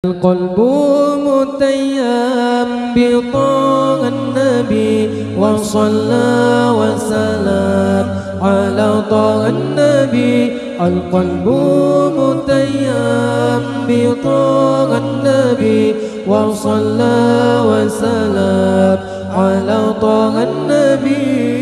القلب متيم بطاعة النبي وصلى وسلم على طه النبي. القلب متيم بطاعة النبي وصلى وسلم على طه النبي.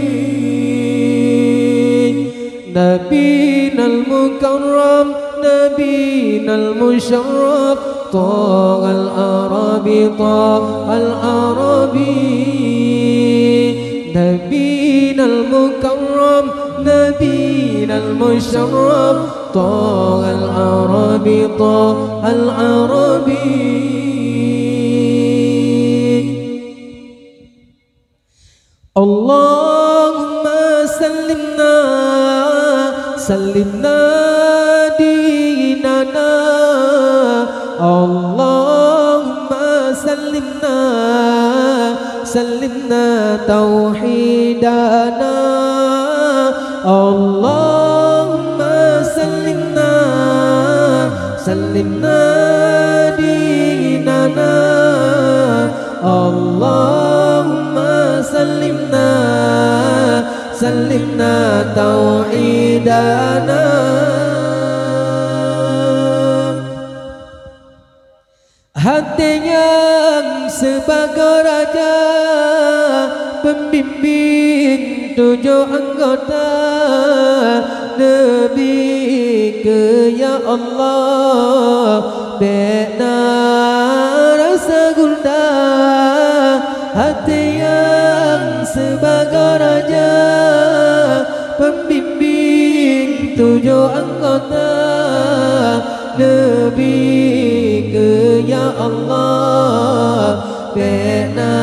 نبينا المكرم نبينا المشرف طه العربي طه العربي. نبينا المكرم نبينا المشرف طه العربي طه العربي. اللهم سلمنا سلمنا ديننا. اللهم سلمنا سلمنا توحيدنا. اللهم سلمنا سلمنا ديننا. اللهم سلمنا سلمنا توحيدنا. Hati yang sebagai raja pembimbing 7 anggota Nabi ke ya Allah bina rasa gundah. Hati yang sebagai raja pembimbing 7 anggota Nabi ke ya Allah bina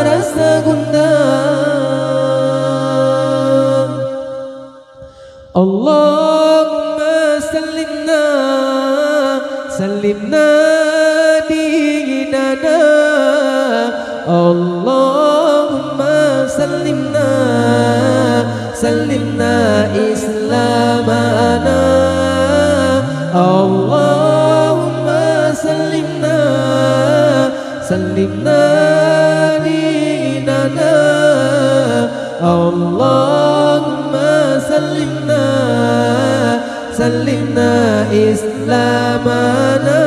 rasa gundah. Allahumma sallimna sallimna dinana. Allahumma sallimna sallimna islamana. Allahumma sallimna sallimna dinana. Allahumma sallimna sallimna islamana.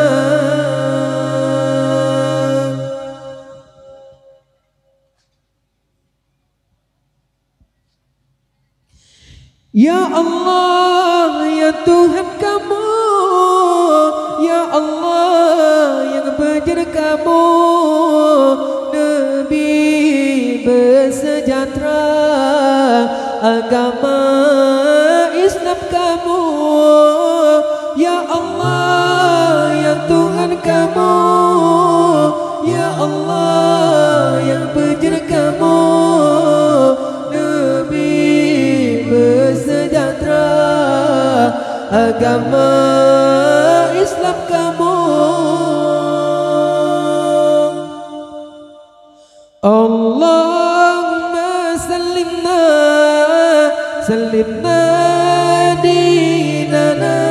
Ya Allah ya Tuhan kamu, ya Allah yang berjaya kamu, Nabi bersejahtera, agama Islam kamu. Ya Allah ya Tuhan kamu, ya Allah yang berjaya kamu, Nabi bersejahtera, agama Islam kamu. Allahumma sallimna sallimna dinana.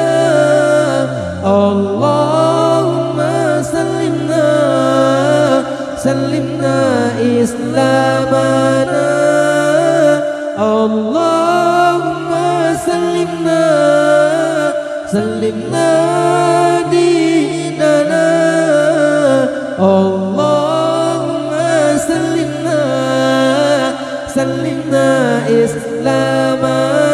Allahumma sallimna sallimna islamana. Allahumma sallimna sallimna dinana. Allahumma sallimna sallimna islamana.